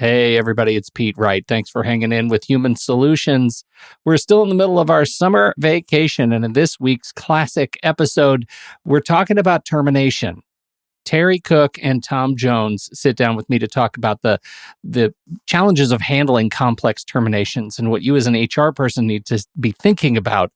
Hey, everybody, it's Pete Wright. Thanks for hanging in with Human Solutions. We're still in the middle of our summer vacation, and in this week's classic episode, we're talking about termination. Terry Cook and Tom Jones sit down with me to talk about the challenges of handling complex terminations and what you as an HR person need to be thinking about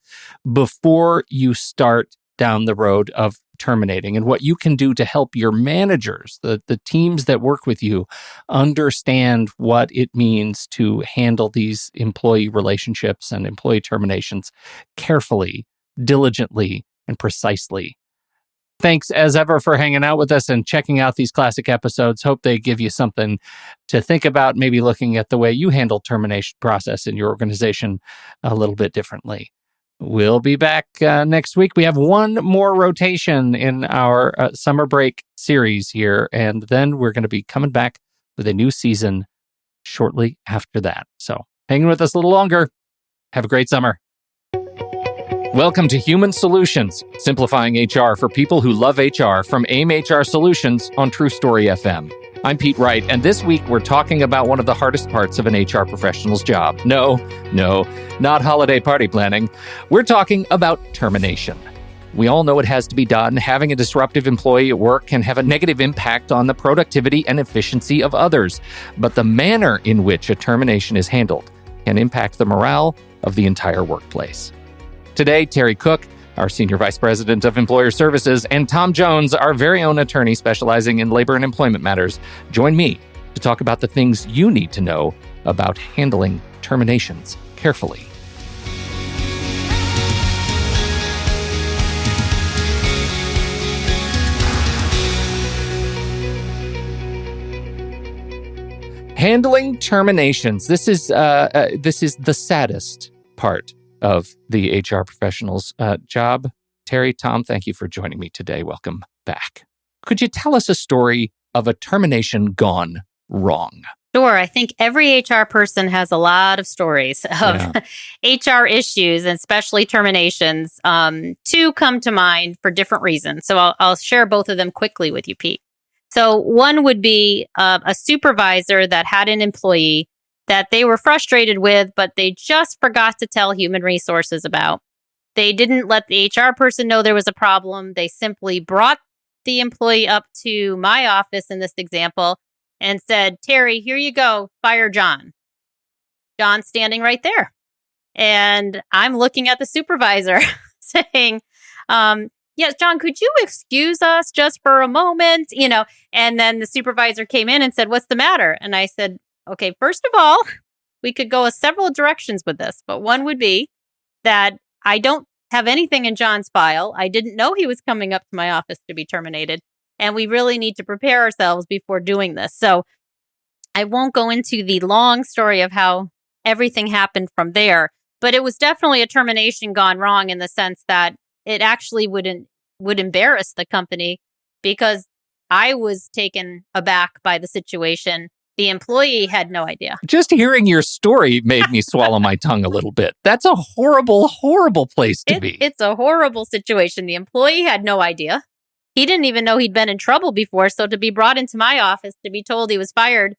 before you start down the road of terminating, and what you can do to help your managers, the teams that work with you, understand what it means to handle these employee relationships and employee terminations carefully, diligently, and precisely. Thanks as ever for hanging out with us and checking out these classic episodes. Hope they give you something to think about, maybe looking at the way you handle termination process in your organization a little bit differently. We'll be back next week. We have one more rotation in our summer break series here, and then we're going to be coming back with a new season shortly after that. So hang with us a little longer. Have a great summer. Welcome to Human Solutions, simplifying HR for people who love HR from AIM HR Solutions on True Story FM. I'm Pete Wright, and this week we're talking about one of the hardest parts of an HR professional's job. No, not holiday party planning. We're talking about termination. We all know it has to be done. Having a disruptive employee at work can have a negative impact on the productivity and efficiency of others. But the manner in which a termination is handled can impact the morale of the entire workplace. Today, Terry Cook, our Senior Vice President of Employer Services, and Tom Jones, our very own attorney specializing in labor and employment matters, join me to talk about the things you need to know about handling terminations carefully. Handling terminations. This is the saddest part of the HR professional's job. Terry, Tom, thank you for joining me today. Welcome back. Could you tell us a story of a termination gone wrong? Sure. I think every HR person has a lot of stories of HR issues, and especially terminations. Two come to mind for different reasons. So I'll share both of them quickly with you, Pete. So one would be a supervisor that had an employee that they were frustrated with, but they just forgot to tell human resources about. They didn't let the HR person know there was a problem. They simply brought the employee up to my office in this example and said, Terry, here you go, fire John. John's standing right there. And I'm looking at the supervisor saying, yes, John, could you excuse us just for a moment? And then the supervisor came in and said, what's the matter? And I said, okay, first of all, we could go several directions with this, but one would be that I don't have anything in John's file. I didn't know he was coming up to my office to be terminated, and we really need to prepare ourselves before doing this. So I won't go into the long story of how everything happened from there, but it was definitely a termination gone wrong in the sense that it actually would embarrass the company because I was taken aback by the situation. The employee had no idea. Just hearing your story made me swallow my tongue a little bit. That's a horrible, horrible place to be. It's a horrible situation. The employee had no idea. He didn't even know he'd been in trouble before. So to be brought into my office to be told he was fired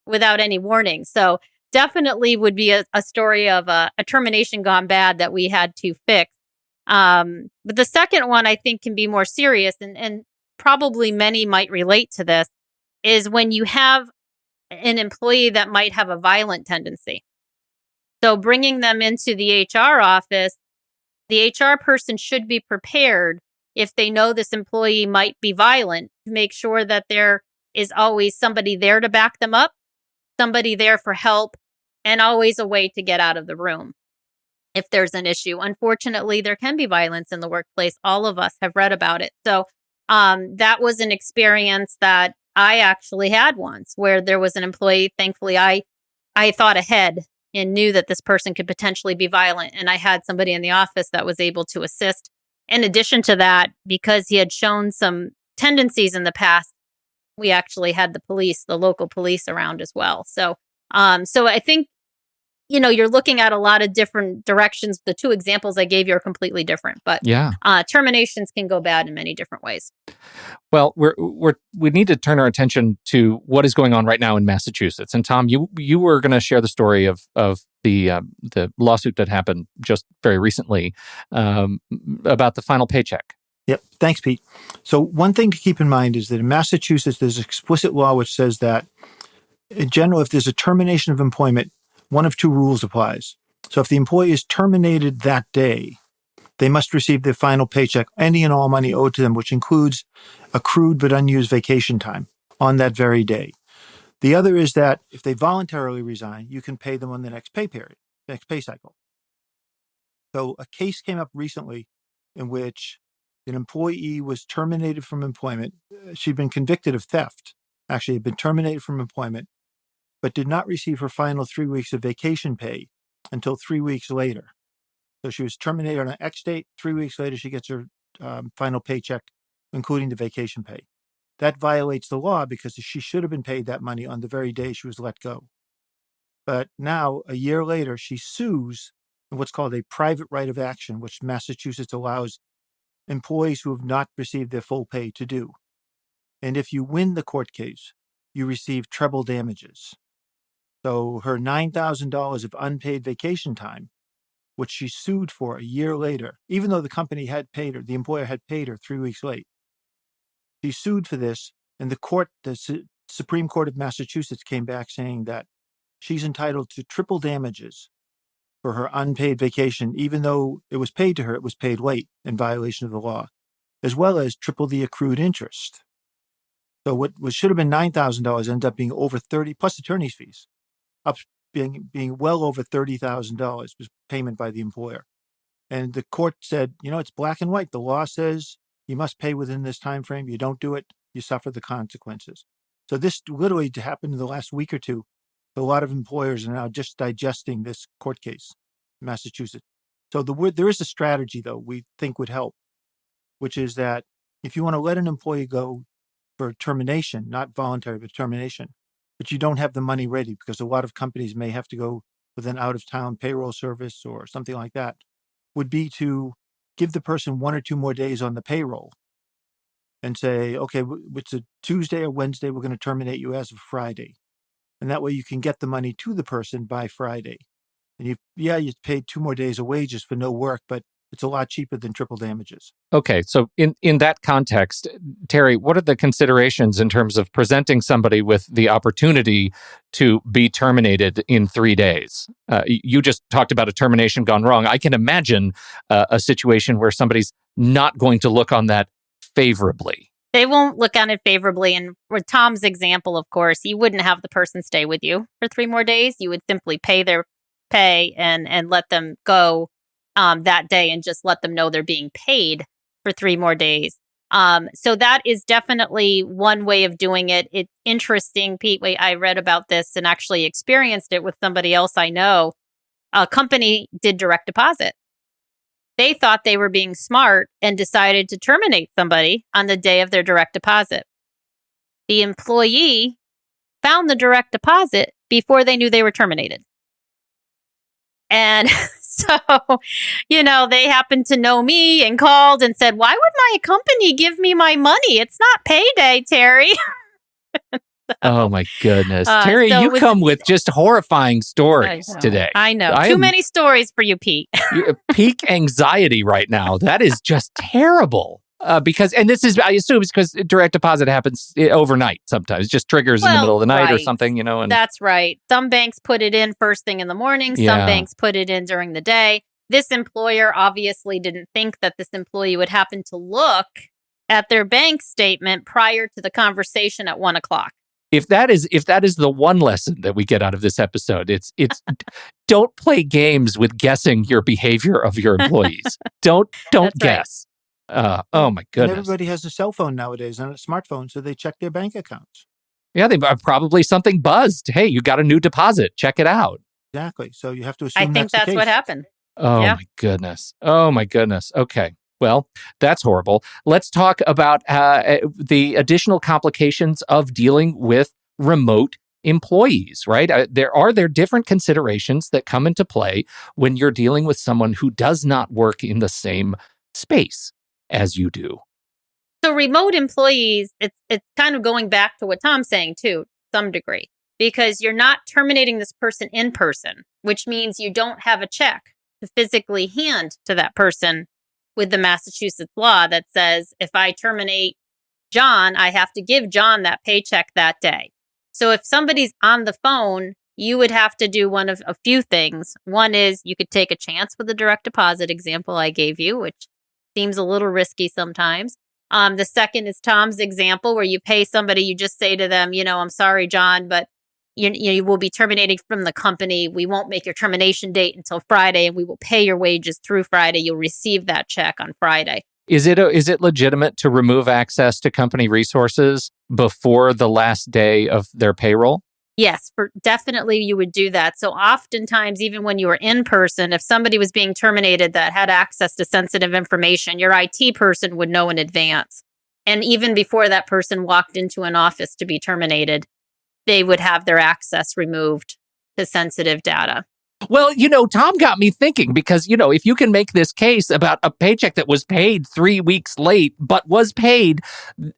without any warning. So definitely would be a story of a termination gone bad that we had to fix. But the second one I think can be more serious, and probably many might relate to this, is when you have an employee that might have a violent tendency. So bringing them into the HR office, the HR person should be prepared if they know this employee might be violent to make sure that there is always somebody there to back them up, somebody there for help, and always a way to get out of the room if there's an issue. Unfortunately, there can be violence in the workplace. All of us have read about it. So that was an experience that I actually had once where there was an employee. Thankfully, I thought ahead and knew that this person could potentially be violent. And I had somebody in the office that was able to assist. In addition to that, because he had shown some tendencies in the past, we actually had the local police around as well. So I think you're looking at a lot of different directions. The two examples I gave you are completely different, but terminations can go bad in many different ways. Well, we need to turn our attention to what is going on right now in Massachusetts. And Tom, you were going to share the story of the lawsuit that happened just very recently about the final paycheck. Yep. Thanks, Pete. So one thing to keep in mind is that in Massachusetts, there's an explicit law which says that in general, if there's a termination of employment, one of two rules applies. So if the employee is terminated that day, they must receive their final paycheck, any and all money owed to them, which includes accrued but unused vacation time on that very day. The other is that if they voluntarily resign, you can pay them on the next pay period, next pay cycle. So a case came up recently in which an employee was terminated from employment. She'd been convicted of theft, actually had been terminated from employment, but did not receive her final 3 weeks of vacation pay until 3 weeks later. So she was terminated on an X date. 3 weeks later, she gets her final paycheck, including the vacation pay. That violates the law because she should have been paid that money on the very day she was let go. But now, a year later, she sues in what's called a private right of action, which Massachusetts allows employees who have not received their full pay to do. And if you win the court case, you receive treble damages. So her $9,000 of unpaid vacation time, which she sued for a year later, even though the company had paid her, the employer had paid her 3 weeks late. She sued for this, and the Supreme Court of Massachusetts came back saying that she's entitled to triple damages for her unpaid vacation, even though it was paid to her, it was paid late in violation of the law, as well as triple the accrued interest. So what should have been $9,000 ended up being over 30, plus attorney's fees, up being well over $30,000 was payment by the employer. And the court said, it's black and white. The law says you must pay within this time frame. You don't do it, you suffer the consequences. So this literally happened in the last week or two. A lot of employers are now just digesting this court case in Massachusetts. So there is a strategy, though, we think would help, which is that if you want to let an employee go for termination, not voluntary, but termination, but you don't have the money ready because a lot of companies may have to go with an out-of-town payroll service or something like that, would be to give the person 1 or 2 more days on the payroll and say, okay, it's a Tuesday or Wednesday, we're going to terminate you as of Friday. And that way you can get the money to the person by Friday. And you paid 2 more days of wages for no work, but it's a lot cheaper than triple damages. Okay, so in that context, Terry, what are the considerations in terms of presenting somebody with the opportunity to be terminated in 3 days? You just talked about a termination gone wrong. I can imagine a situation where somebody's not going to look on that favorably. They won't look on it favorably. And with Tom's example, of course, you wouldn't have the person stay with you for 3 more days. You would simply pay their pay and let them go that day and just let them know they're being paid for 3 more days. So that is definitely one way of doing it. It's interesting, Pete. I read about this and actually experienced it with somebody else I know. A company did direct deposit. They thought they were being smart and decided to terminate somebody on the day of their direct deposit. The employee found the direct deposit before they knew they were terminated. And so, they happened to know me and called and said, why would my company give me my money? It's not payday, Terry. Oh, my goodness. Terry, you come with just horrifying stories today. I know. Too many stories for you, Pete. Peak anxiety right now. That is just terrible. Because I assume it's because direct deposit happens overnight sometimes. It just triggers in the middle of the night or something, And that's right. Some banks put it in first thing in the morning. Some banks put it in during the day. This employer obviously didn't think that this employee would happen to look at their bank statement prior to the conversation at 1:00. If that is the one lesson that we get out of this episode, it's don't play games with guessing your behavior of your employees. Don't guess. Right. Oh my goodness! And everybody has a cell phone nowadays and a smartphone, so they check their bank accounts. Yeah, they probably something buzzed. Hey, you got a new deposit. Check it out. Exactly. So you have to assume. I think that's what happened. Oh my goodness! Oh my goodness! Okay. Well, that's horrible. Let's talk about the additional complications of dealing with remote employees, right? There different considerations that come into play when you're dealing with someone who does not work in the same space as you do. So remote employees, it's kind of going back to what Tom's saying too, to some degree, because you're not terminating this person in person, which means you don't have a check to physically hand to that person with the Massachusetts law that says if I terminate John, I have to give John that paycheck that day. So if somebody's on the phone, you would have to do one of a few things. One is you could take a chance with the direct deposit example I gave you, which seems a little risky sometimes. The second is Tom's example where you pay somebody, you just say to them, I'm sorry, John, but you will be terminating from the company. We won't make your termination date until Friday, and we will pay your wages through Friday. You'll receive that check on Friday. Is it legitimate to remove access to company resources before the last day of their payroll? Yes, definitely you would do that. So oftentimes, even when you were in person, if somebody was being terminated that had access to sensitive information, your IT person would know in advance. And even before that person walked into an office to be terminated, they would have their access removed to sensitive data. Well, Tom got me thinking because, if you can make this case about a paycheck that was paid 3 weeks late, but was paid,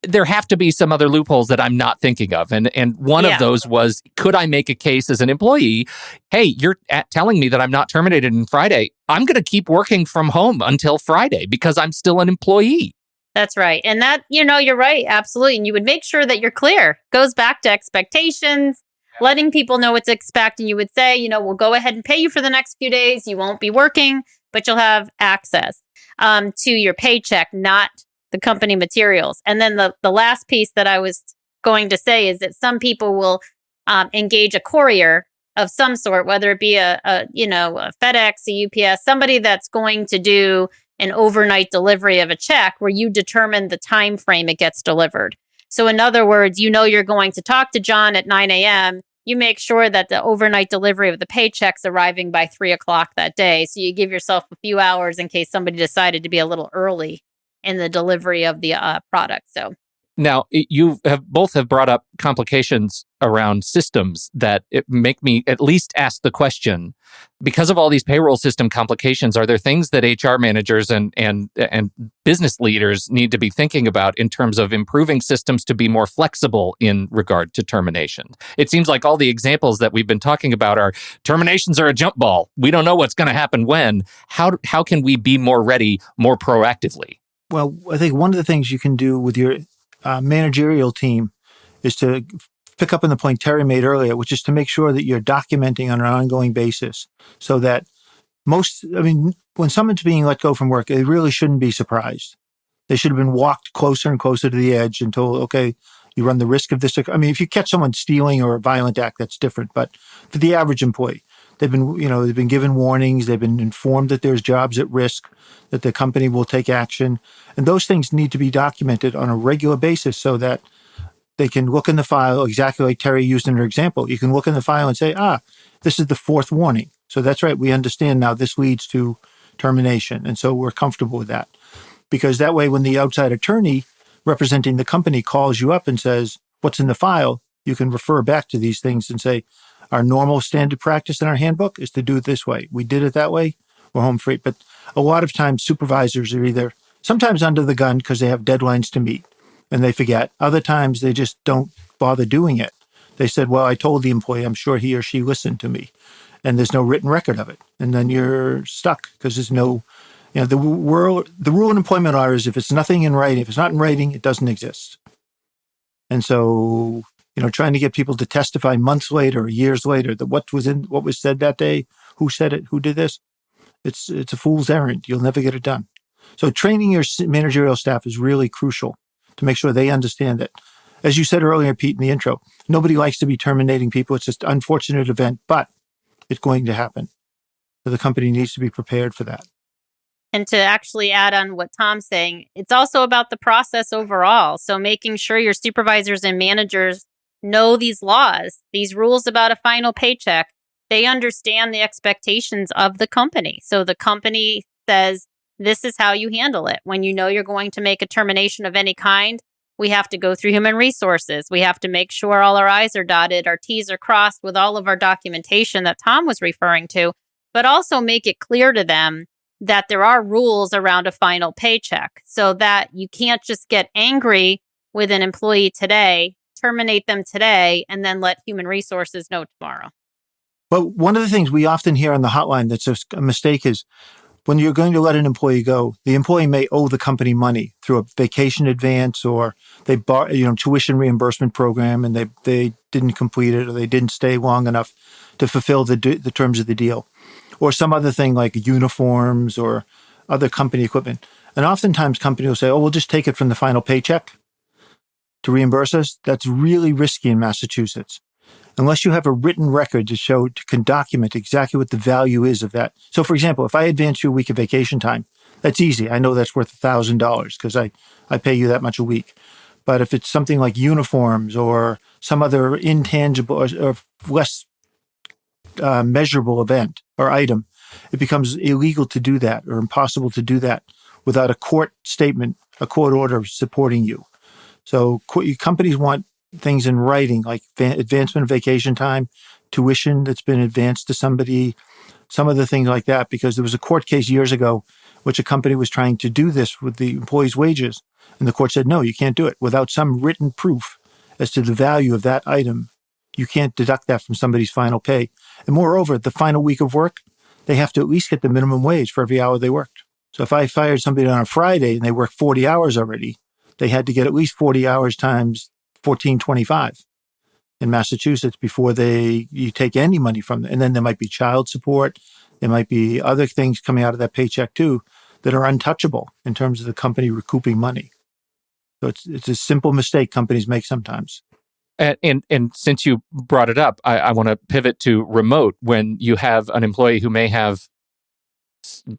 there have to be some other loopholes that I'm not thinking of. And one of those was, could I make a case as an employee? Hey, you're telling me that I'm not terminated on Friday. I'm going to keep working from home until Friday because I'm still an employee. That's right. And that, you're right. Absolutely. And you would make sure that you're clear. Goes back to expectations. Letting people know what to expect. And you would say, we'll go ahead and pay you for the next few days. You won't be working, but you'll have access to your paycheck, not the company materials. And then the last piece that I was going to say is that some people will engage a courier of some sort, whether it be a FedEx, a UPS, somebody that's going to do an overnight delivery of a check where you determine the time frame it gets delivered. So in other words, you're going to talk to John at 9 a.m. You make sure that the overnight delivery of the paycheck's arriving by 3 o'clock that day. So you give yourself a few hours in case somebody decided to be a little early in the delivery of the product. So now you both have brought up complications around systems that make me at least ask the question, because of all these payroll system complications, are there things that HR managers and business leaders need to be thinking about in terms of improving systems to be more flexible in regard to termination? It seems like all the examples that we've been talking about are terminations are a jump ball. We don't know what's going to happen when. How can we be more ready, more proactively? Well, I think one of the things you can do with your managerial team is to pick up on the point Terry made earlier, which is to make sure that you're documenting on an ongoing basis so that when someone's being let go from work, they really shouldn't be surprised. They should have been walked closer and closer to the edge and told, okay, you run the risk of this. If you catch someone stealing or a violent act, that's different. But for the average employee, they've been given warnings. They've been informed that there's jobs at risk, that the company will take action. And those things need to be documented on a regular basis so that they can look in the file, exactly like Terry used in her example. You can look in the file and say, this is the fourth warning. So that's right. We understand now this leads to termination. And so we're comfortable with that. Because that way, when the outside attorney representing the company calls you up and says, what's in the file, you can refer back to these things and say, our normal standard practice in our handbook is to do it this way. We did it that way. We're home free. But a lot of times supervisors are either sometimes under the gun because they have deadlines to meet and they forget. Other times they just don't bother doing it. They said, well, I told the employee, I'm sure he or she listened to me. And there's no written record of it. And then you're stuck because there's no, the rule in employment law is if it's nothing in writing, if it's not in writing, it doesn't exist. And so, trying to get people to testify months later or years later that what was said that day, who said it, who did this, it's a fool's errand. You'll never get it done. So training your managerial staff is really crucial to make sure they understand it. As you said earlier, Pete, in the intro, nobody likes to be terminating people. It's just an unfortunate event, but it's going to happen. So the company needs to be prepared for that. And to actually add on what Tom's saying, it's also about the process overall. So making sure your supervisors and managers know these laws, these rules about a final paycheck. They understand the expectations of the company. So the company says, this is how you handle it. When you know you're going to make a termination of any kind, We have to go through human resources. We have to make sure all our I's are dotted, our T's are crossed with all of our documentation that Tom was referring to, but also make it clear to them that there are rules around a final paycheck so that you can't just get angry with an employee today, terminate them today, and then let human resources know tomorrow. Well, one of the things we often hear on the hotline that's a mistake is when you're going to let an employee go, the employee may owe the company money through a vacation advance, or they tuition reimbursement program, and they didn't complete it, or they didn't stay long enough to fulfill the terms of the deal, or some other thing like uniforms or other company equipment. And oftentimes companies will say, "Oh, we'll just take it from the final paycheck to reimburse us." That's really risky in Massachusetts. Unless you have a written record to can document exactly what the value is of that. So, for example, if I advance you a week of vacation time, that's easy. I know that's worth $1,000 because I pay you that much a week. But if it's something like uniforms or some other intangible or less measurable event or item, it becomes illegal to do that or impossible to do that without a court statement, a court order supporting you. So companies want things in writing, like advancement of vacation time, tuition that's been advanced to somebody, some of the things like that, because there was a court case years ago which a company was trying to do this with the employees' wages. And the court said, no, you can't do it without some written proof as to the value of that item. You can't deduct that from somebody's final pay. And moreover, the final week of work, they have to at least get the minimum wage for every hour they worked. So if I fired somebody on a Friday and they worked 40 hours already, they had to get at least 40 hours times $14.25 in Massachusetts before you take any money from them. And then there might be child support. There might be other things coming out of that paycheck too that are untouchable in terms of the company recouping money. So it's a simple mistake companies make sometimes. And since you brought it up, I want to pivot to remote. When you have an employee who may have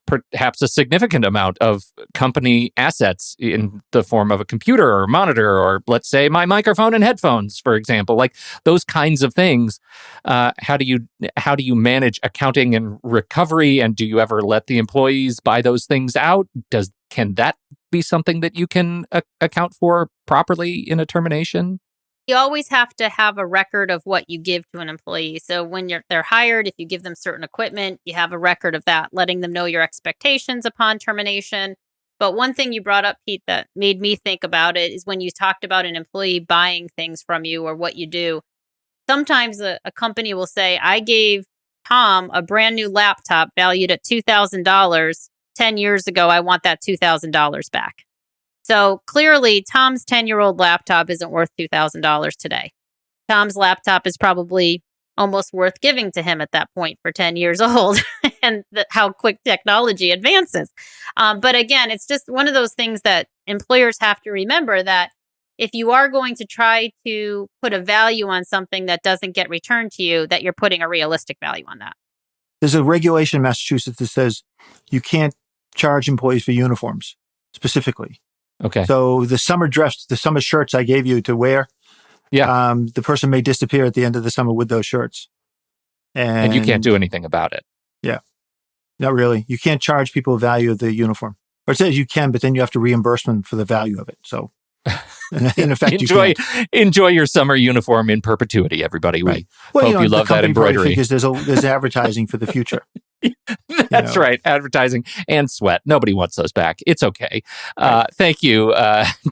perhaps a significant amount of company assets in the form of a computer or monitor, or let's say my microphone and headphones, for example, like those kinds of things. How do you manage accounting and recovery? And do you ever let the employees buy those things out? Can that be something that you can account for properly in a termination? You always have to have a record of what you give to an employee. So when they're hired, if you give them certain equipment, you have a record of that, letting them know your expectations upon termination. But one thing you brought up, Pete, that made me think about it is when you talked about an employee buying things from you or what you do. Sometimes a company will say, I gave Tom a brand new laptop valued at $2,000 10 years ago. I want that $2,000 back. So clearly, Tom's 10-year-old laptop isn't worth $2,000 today. Tom's laptop is probably almost worth giving to him at that point for 10 years old and how quick technology advances. But again, it's just one of those things that employers have to remember, that if you are going to try to put a value on something that doesn't get returned to you, that you're putting a realistic value on that. There's a regulation in Massachusetts that says you can't charge employees for uniforms specifically. Okay. So the summer shirts I gave you to wear, the person may disappear at the end of the summer with those shirts. And you can't do anything about it. Yeah. Not really. You can't charge people the value of the uniform. Or it says you can, but then you have to reimburse them for the value of it. So in effect, enjoy your summer uniform in perpetuity, everybody. Right. We hope you love that embroidery. Because there's advertising for the future. That's right. Advertising and sweat. Nobody wants those back. It's okay. Thank you,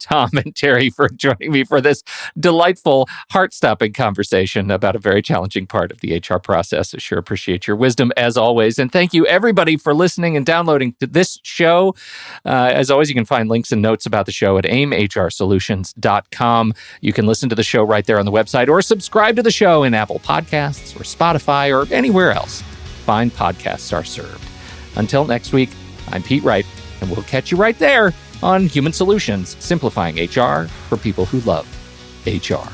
Tom and Terry, for joining me for this delightful, heart-stopping conversation about a very challenging part of the HR process. I sure appreciate your wisdom, as always. And thank you, everybody, for listening and downloading to this show. As always, you can find links and notes about the show at aimhrsolutions.com. You can listen to the show right there on the website, or subscribe to the show in Apple Podcasts or Spotify or anywhere else fine podcasts are served. Until next week, I'm Pete Wright, and we'll catch you right there on Human Solutions, simplifying HR for people who love HR.